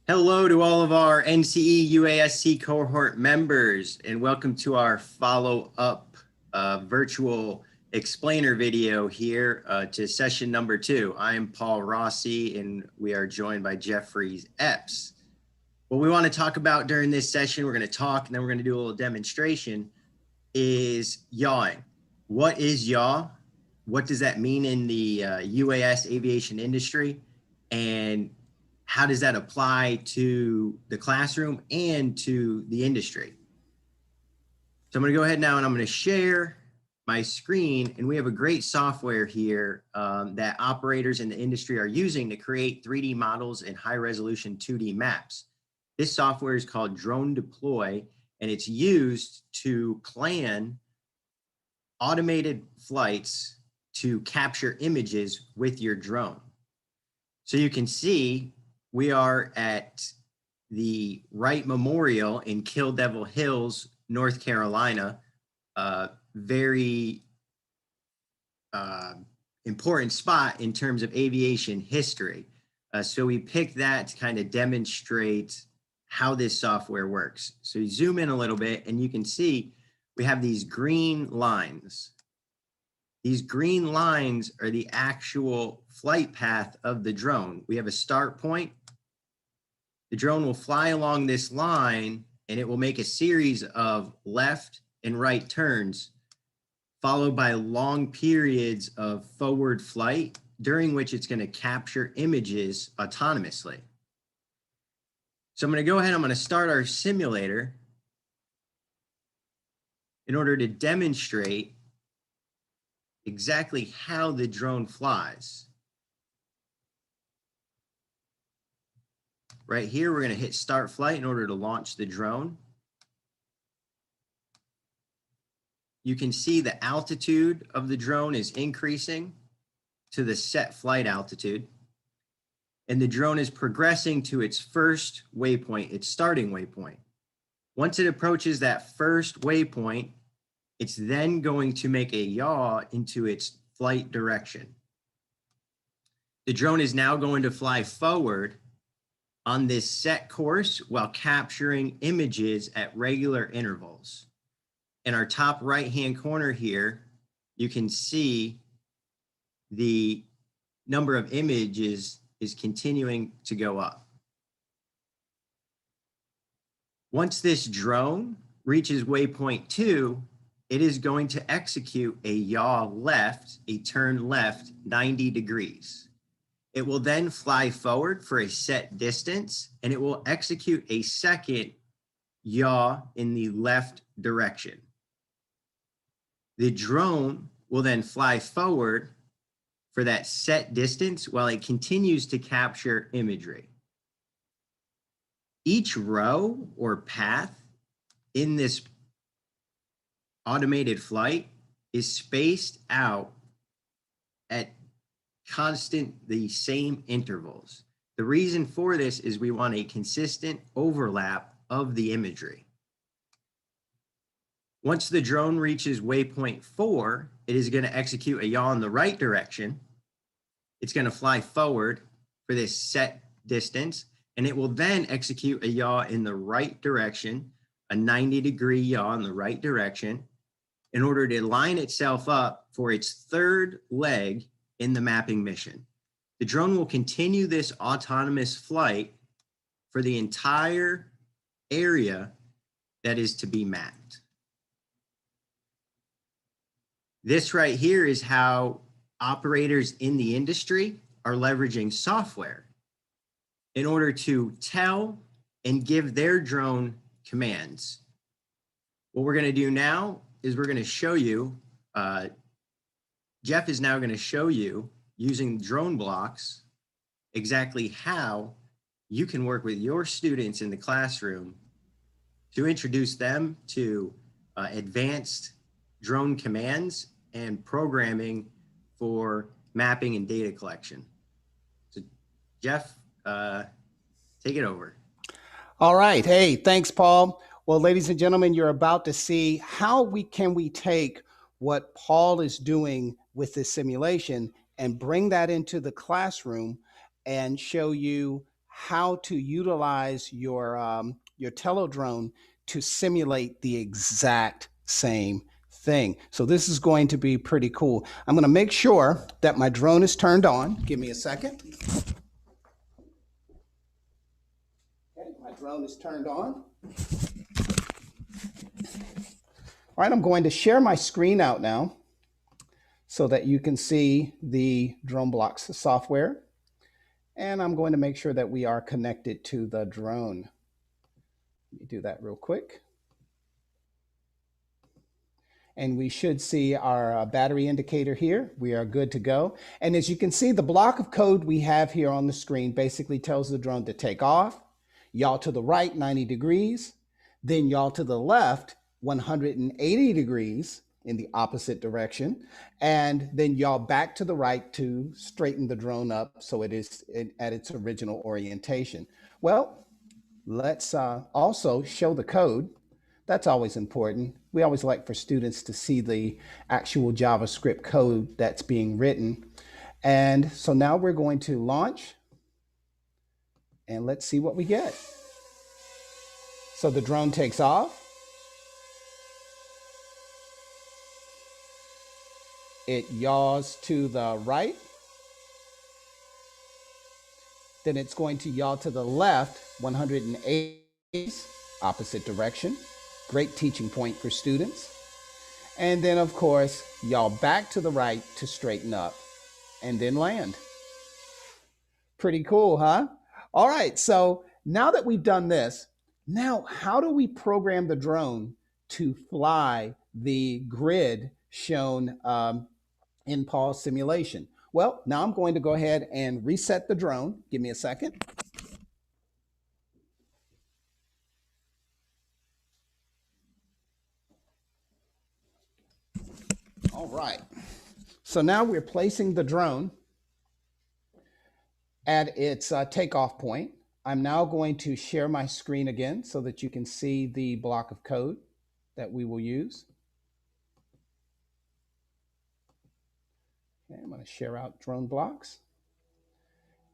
Hello to all of our NCE UAS cohort members, and welcome to our follow-up virtual explainer video here to session number 2. I am Paul Rossi, and we are joined by Jeffrey Epps. What we want to talk about during this session, we're going to talk, and then we're going to do a little demonstration, is yawing. What is yaw? What does that mean in the UAS aviation industry? And how does that apply to the classroom and to the industry? So I'm going to go ahead now and I'm going to share my screen, and we have a great software here that operators in the industry are using to create 3D models and high resolution 2D maps. This software is called DroneDeploy, and it's used to plan automated flights to capture images with your drone. So you can see we are at the Wright Memorial in Kill Devil Hills, North Carolina. Very important spot in terms of aviation history. So we picked that to kind of demonstrate how this software works. So you zoom in a little bit and you can see we have these green lines. These green lines are the actual flight path of the drone. We have a start point. The drone will fly along this line and it will make a series of left and right turns, followed by long periods of forward flight, during which it's going to capture images autonomously. So I'm going to go ahead, I'm going to start our simulator in order to demonstrate exactly how the drone flies. Right here, we're going to hit start flight in order to launch the drone. You can see the altitude of the drone is increasing to the set flight altitude. And the drone is progressing to its first waypoint, its starting waypoint. Once it approaches that first waypoint, it's then going to make a yaw into its flight direction. The drone is now going to fly forward on this set course while capturing images at regular intervals. In our top right-hand corner here, you can see the number of images is continuing to go up. Once this drone reaches waypoint 2, it is going to execute a yaw left, a turn left 90 degrees. It will then fly forward for a set distance, and it will execute a second yaw in the left direction. The drone will then fly forward for that set distance while it continues to capture imagery. Each row or path in this automated flight is spaced out at the same intervals. The reason for this is we want a consistent overlap of the imagery. Once the drone reaches waypoint 4, it is going to execute a yaw in the right direction. It's going to fly forward for this set distance, and it will then execute a yaw in the right direction, a 90-degree yaw in the right direction, in order to line itself up for its third leg in the mapping mission. The drone will continue this autonomous flight for the entire area that is to be mapped. This right here is how operators in the industry are leveraging software in order to tell and give their drone commands. What we're going to do now is we're going to show you, Jeff is now going to show you using DroneBlocks exactly how you can work with your students in the classroom to introduce them to advanced drone commands and programming for mapping and data collection. So Jeff, take it over. All right. Hey, thanks, Paul. Well, ladies and gentlemen, you're about to see how we take what Paul is doing with this simulation and bring that into the classroom and show you how to utilize your Tello drone to simulate the exact same thing. So this is going to be pretty cool. I'm going to make sure that my drone is turned on. Give me a second. Okay, my drone is turned on. All right, I'm going to share my screen out now so that you can see the DroneBlocks software. And I'm going to make sure that we are connected to the drone. Let me do that real quick. And we should see our battery indicator here. We are good to go. And as you can see, the block of code we have here on the screen basically tells the drone to take off, yaw to the right 90 degrees, then yaw to the left 180 degrees in the opposite direction, and then yaw back to the right to straighten the drone up so it is at its original orientation. Well, let's also show the code. That's always important. We always like for students to see the actual JavaScript code that's being written. And so now we're going to launch and let's see what we get. So the drone takes off. It yaws to the right. Then it's going to yaw to the left 180 opposite direction. Great teaching point for students. And then of course, yaw back to the right to straighten up and then land. Pretty cool, huh? All right, so now that we've done this, now how do we program the drone to fly the grid shown in Paul's simulation? Well, now I'm going to go ahead and reset the drone. Give me a second. All right. So now we're placing the drone at its takeoff point. I'm now going to share my screen again so that you can see the block of code that we will use. Okay, I'm going to share out DroneBlocks.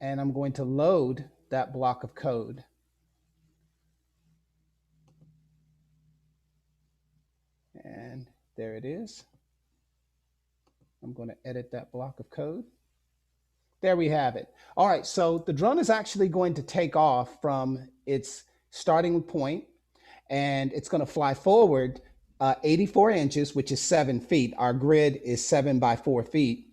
And I'm going to load that block of code. And there it is. I'm going to edit that block of code. There we have it. All right, so the drone is actually going to take off from its starting point, and it's going to fly forward 84 inches, which is 7 feet. Our grid is 7 by 4 feet.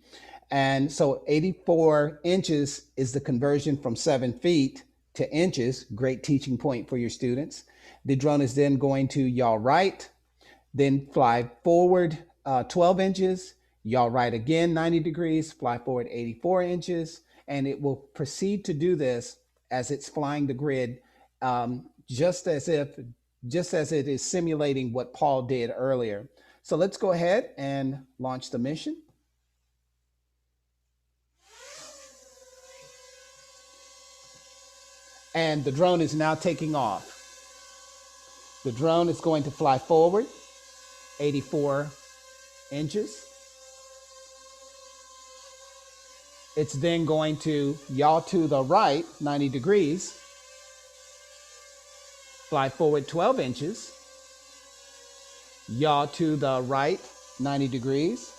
And so 84 inches is the conversion from 7 feet to inches. Great teaching point for your students. The drone is then going to yaw right, then fly forward 12 inches, yaw right again 90 degrees, fly forward 84 inches, and it will proceed to do this as it's flying the grid, just as it is simulating what Paul did earlier. So let's go ahead and launch the mission. And the drone is now taking off. The drone is going to fly forward 84 inches. It's then going to yaw to the right 90 degrees, fly forward 12 inches, yaw to the right 90 degrees,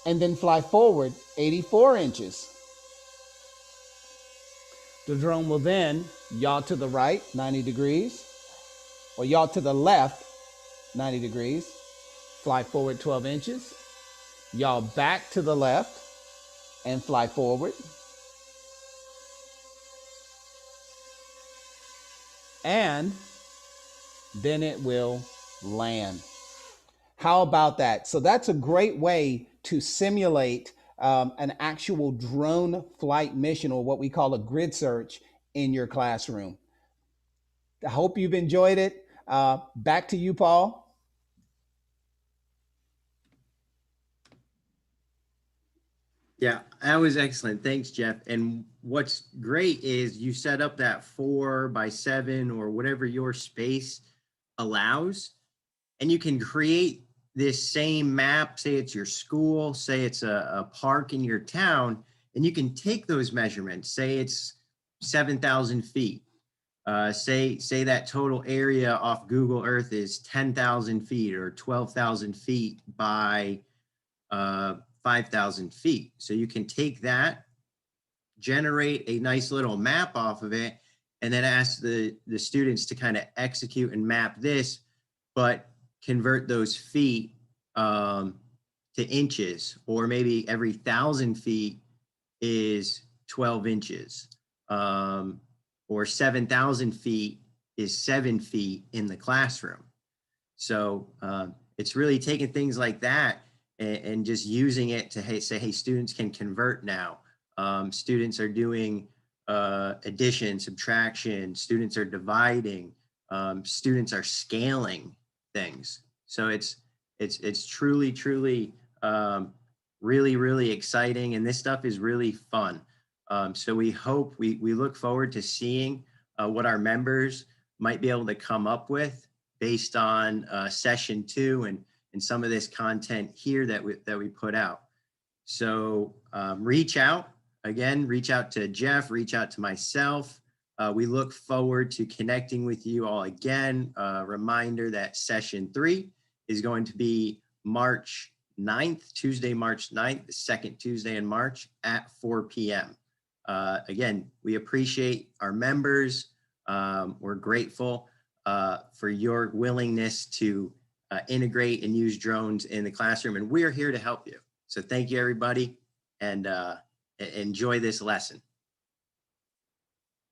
and then fly forward 84 inches. The drone will then yaw to the right 90 degrees, or yaw to the left 90 degrees, fly forward 12 inches, yaw back to the left, and fly forward. And then it will land. How about that? So that's a great way to simulate an actual drone flight mission, or what we call a grid search, in your classroom. I hope you've enjoyed it. Back to you, Paul. Yeah, that was excellent. Thanks, Jeff. And what's great is you set up that 4 by 7 or whatever your space allows, and you can create this same map. Say it's your school, say it's a park in your town, and you can take those measurements. Say it's 7,000 feet. Say that total area off Google Earth is 10,000 feet or 12,000 feet by 5,000 feet. So you can take that, generate a nice little map off of it, and then ask the students to kind of execute and map this, but convert those feet to inches, or maybe every 1,000 feet is 12 inches. Or 7,000 feet is 7 feet in the classroom. So it's really taking things like that and just using it to say, hey, students can convert now. Students are doing addition, subtraction, students are dividing, students are scaling things. So it's truly really exciting, and this stuff is really fun. So we look forward to seeing what our members might be able to come up with based on session 2 and some of this content here that we put out. So reach out to Jeff, reach out to myself. We look forward to connecting with you all again. Reminder that session 3 is going to be March 9th, Tuesday, March 9th, the second Tuesday in March at 4 p.m. Again, we appreciate our members. We're grateful for your willingness to integrate and use drones in the classroom, and we're here to help you. So thank you, everybody, and enjoy this lesson.